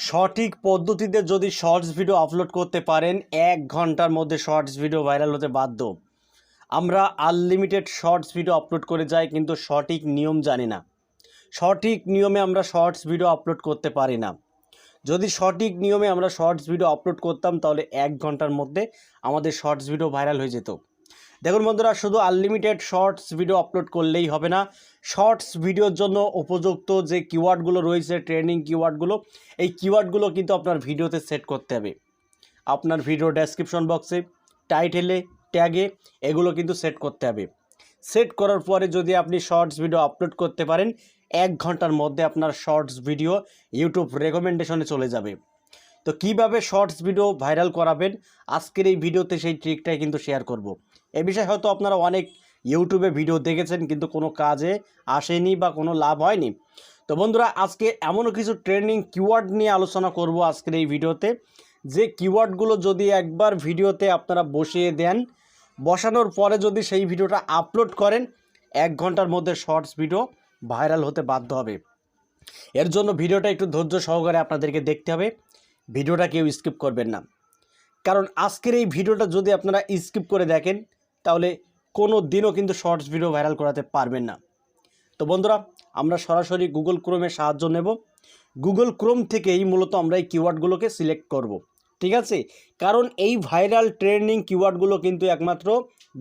সঠিক পদ্ধতিতে যদি শর্টস ভিডিও আপলোড করতে পারেন 1 ঘন্টার মধ্যে শর্টস ভিডিও ভাইরাল হতে বাধ্য। আমরা আনলিমিটেড শর্টস ভিডিও আপলোড করে যাই, কিন্তু সঠিক নিয়ম জানি না। সঠিক নিয়মে আমরা শর্টস ভিডিও আপলোড করতে পারি না। যদি সঠিক নিয়মে আমরা শর্টস ভিডিও আপলোড করতাম তাহলে 1 ঘন্টার মধ্যে আমাদের শর্টস ভিডিও ভাইরাল হয়ে যেত। দেখুন বন্ধুরা, শুধু আনলিমিটেড শর্টস ভিডিও আপলোড করলেই হবে না। শর্টস ভিডিওর জন্য উপযুক্ত যে কিওয়ার্ডগুলো রয়েছে, ট্রেন্ডিং কিওয়ার্ডগুলো, এই কিওয়ার্ডগুলো কিন্তু আপনার ভিডিওতে সেট করতে হবে। আপনার ভিডিও ডেসক্রিপশন বক্সে, টাইটেলে, ট্যাগে এগুলো কিন্তু সেট করতে হবে। সেট করার পরে যদি আপনি শর্টস ভিডিও আপলোড করতে পারেন, 1 ঘন্টার মধ্যে আপনার শর্টস ভিডিও ইউটিউব রেকমেন্ডেশনে চলে যাবে। তো কিভাবে শর্টস ভিডিও ভাইরাল করাবেন, আজকের এই ভিডিওতে সেই ট্রিকটাই কিন্তু শেয়ার করব। এ বিষয়ে হয়তো আপনারা অনেক ইউটিউবে ভিডিও দেখেছেন, কিন্তু কোনো কাজে আসেনি বা কোনো লাভ হয়নি। তো বন্ধুরা, আজকে এমনও কিছু ট্রেন্ডিং কিওয়ার্ড নিয়ে আলোচনা করব আজকের এই ভিডিওতে, যে কিওয়ার্ডগুলো যদি একবার ভিডিওতে আপনারা বসিয়ে দেন, বসানোর পরে যদি সেই ভিডিওটা আপলোড করেন, 1 ঘন্টার মধ্যে শর্টস ভিডিও ভাইরাল হতে বাধ্য হবে। এর জন্য ভিডিওটা একটু ধৈর্য সহকারে আপনাদেরকে দেখতে হবে। ভিডিওটা কেউ স্কিপ করবেন না, কারণ আজকের এই ভিডিওটা যদি আপনারা স্কিপ করে দেখেন তাহলে কোনো দিনও কিন্তু শর্টস ভিডিও ভাইরাল করাতে পারবেন না। তো বন্ধুরা, আমরা সরাসরি গুগল ক্রোমের সাহায্য নেব। গুগল ক্রোম থেকেই মূলত আমরা এই কিওয়ার্ডগুলোকে সিলেক্ট করব, ঠিক আছে? কারণ এই ভাইরাল ট্রেন্ডিং কিওয়ার্ডগুলো কিন্তু একমাত্র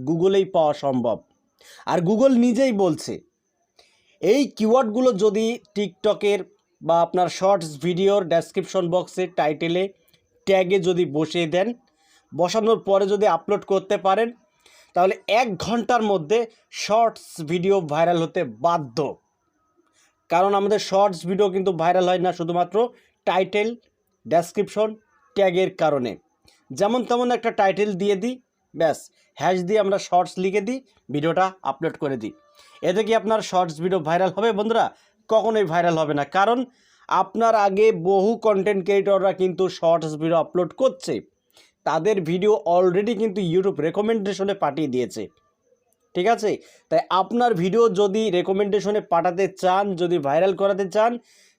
গুগলেই পাওয়া সম্ভব। আর গুগল নিজেই বলছে এই কিওয়ার্ডগুলো যদি টিকটকের বা আপনার শর্টস ভিডিওর ডেসক্রিপশন বক্সে, টাইটেলে, ট্যাগে যদি বসিয়ে দেন, বসানোর পরে যদি আপলোড করতে পারেন, তাহলে 1 ঘন্টার মধ্যে শর্টস ভিডিও ভাইরাল হতে বাধ্য। কারণ আমাদের শর্টস ভিডিও কিন্তু ভাইরাল হয় না শুধুমাত্র টাইটেল, ডেসক্রিপশন, ট্যাগের কারণে। যেমন তেমন একটা টাইটেল দিয়ে দিই, ব্যাস হ্যাশ দিয়ে আমরা শর্টস লিখে দিই, ভিডিওটা আপলোড করে দিই। এতে কি আপনার শর্টস ভিডিও ভাইরাল হবে? বন্ধুরা, কখনোই ভাইরাল হবে না। কারণ আপনার আগে বহু কন্টেন্ট ক্রিয়েটররা কিন্তু শর্টস ভিডিও আপলোড করছে, তাদের ভিডিও অলরেডি কিন্তু ইউটিউব রেকমেন্ডেশনে পাঠিয়ে দিয়েছে, ঠিক আছে? তাই আপনার ভিডিও যদি রেকমেন্ডেশনে পাঠাতে চান, যদি ভাইরাল করাতে চান,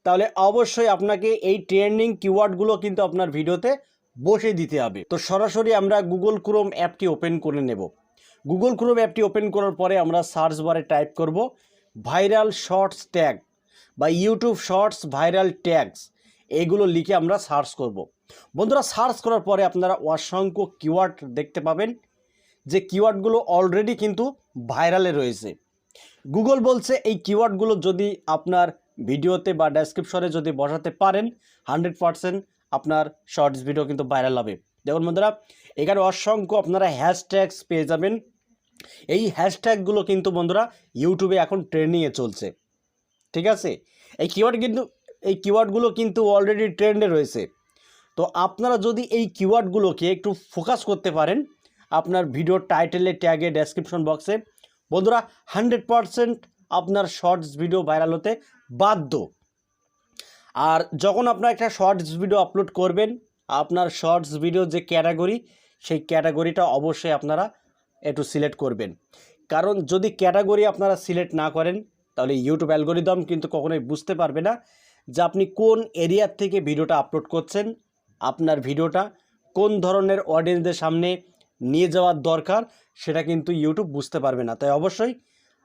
তাহলে অবশ্যই আপনাকে এই ট্রেন্ডিং কিওয়ার্ডগুলো কিন্তু আপনার ভিডিওতে বসে দিতে হবে। তো সরাসরি আমরা গুগল ক্রোম অ্যাপটি ওপেন করে নেব। গুগল ক্রোম অ্যাপটি ওপেন করার পরে আমরা সার্চ বারে টাইপ করব ভাইরাল শর্টস ট্যাগ বা ইউটিউব শর্টস ভাইরাল ট্যাগস, এগুলো লিখে আমরা সার্চ করব। বন্ধুরা, সার্চ করার পরে আপনারা অসংখ্য কিওয়ার্ড দেখতে পাবেন, যে কিওয়ার্ডগুলো অলরেডি কিন্তু ভাইরালে রয়েছে। গুগল বলছে এই কিওয়ার্ডগুলো যদি আপনার ভিডিওতে বা ডেসক্রিপশনে যদি বসাতে পারেন, 100% আপনার শর্টস ভিডিও কিন্তু ভাইরাল হবে। দেখুন বন্ধুরা, এখানে অসংখ্য আপনারা হ্যাশট্যাগস পেয়ে যাবেন। এই হ্যাশট্যাগুলো কিন্তু বন্ধুরা ইউটিউবে এখন ট্রেন্ডিংয়ে চলছে, ঠিক আছে? এই কিওয়ার্ডগুলো কিন্তু অলরেডি ট্রেন্ডে রয়েছে। তো আপনারা যদি এই কিওয়ার্ডগুলোকে একটু ফোকাস করতে পারেন আপনার ভিডিওর টাইটেলে, ট্যাগে, ডেসক্রিপশন বক্সে, বন্ধুরা 100% আপনার শর্টস ভিডিও ভাইরাল হতে বাধ্য। আর যখন আপনার একটা শর্টস ভিডিও আপলোড করবেন, আপনার শর্টস ভিডিও যে ক্যাটাগরি, সেই ক্যাটাগরিটা অবশ্যই আপনারা একটু সিলেক্ট করবেন। কারণ যদি ক্যাটাগরি আপনারা সিলেক্ট না করেন, তাহলে ইউটিউব অ্যালগোরিদম কিন্তু কখনোই বুঝতে পারবে না যে আপনি কোন এরিয়ার থেকে ভিডিওটা আপলোড করছেন, আপনার ভিডিওটা কোন ধরনের অডিয়েন্সদের সামনে নিয়ে যাওয়ার দরকার, সেটা কিন্তু ইউটিউব বুঝতে পারবে না। তাই অবশ্যই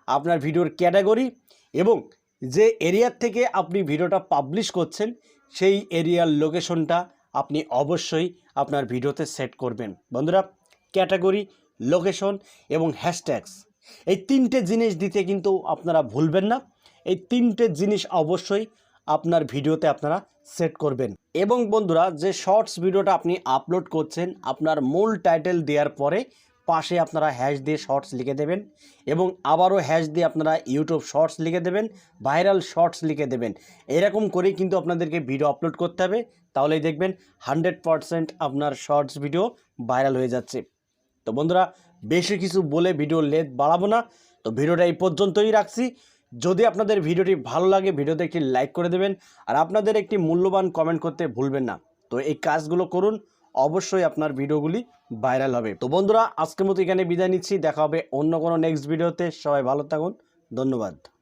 আপনার ভিডিওর ক্যাটাগরি এবং যে এরিয়ার থেকে আপনি ভিডিওটা পাবলিশ করছেন, সেই এরিয়ার লোকেশনটা আপনি অবশ্যই আপনার ভিডিওতে সেট করবেন। বন্ধুরা, ক্যাটাগরি, লোকেশন এবং হ্যাশট্যাগস, এই 3টে জিনিস দিতে কিন্তু আপনারা ভুলবেন না। এই 3টে জিনিস অবশ্যই আপনার ভিডিওতে আপনারা সেট করবেন। এবং বন্ধুরা, যে শর্টস ভিডিওটা আপনি আপলোড করছেন, আপনার মূল টাইটেল দেওয়ার পরে পাশে আপনারা হ্যাশ দিয়ে শর্টস লিখে দেবেন, এবং আবারও হ্যাশ দিয়ে আপনারা ইউটিউব শর্টস লিখে দেবেন, ভাইরাল শর্টস লিখে দেবেন। এরকম করেই কিন্তু আপনাদেরকে ভিডিও আপলোড করতে হবে, তাহলেই দেখবেন 100% আপনার শর্টস ভিডিও ভাইরাল হয়ে যাচ্ছে। তো বন্ধুরা, বেশি কিছু বলে ভিডিও লেন্থ বাড়াবো না, তো ভিডিওটা এই পর্যন্তই রাখছি। যদি আপনাদের ভিডিওটি ভালো লাগে, ভিডিওতে একটি লাইক করে দেবেন, আর আপনাদের একটি মূল্যবান কমেন্ট করতে ভুলবেন না। তো এই কাজগুলো করুন, অবশ্যই আপনার ভিডিওগুলি ভাইরাল হবে। তো বন্ধুরা, আজকের মতো এখানে বিদায় নিচ্ছি। দেখা হবে অন্য কোনো নেক্সট ভিডিওতে। সবাই ভালো থাকুন, ধন্যবাদ।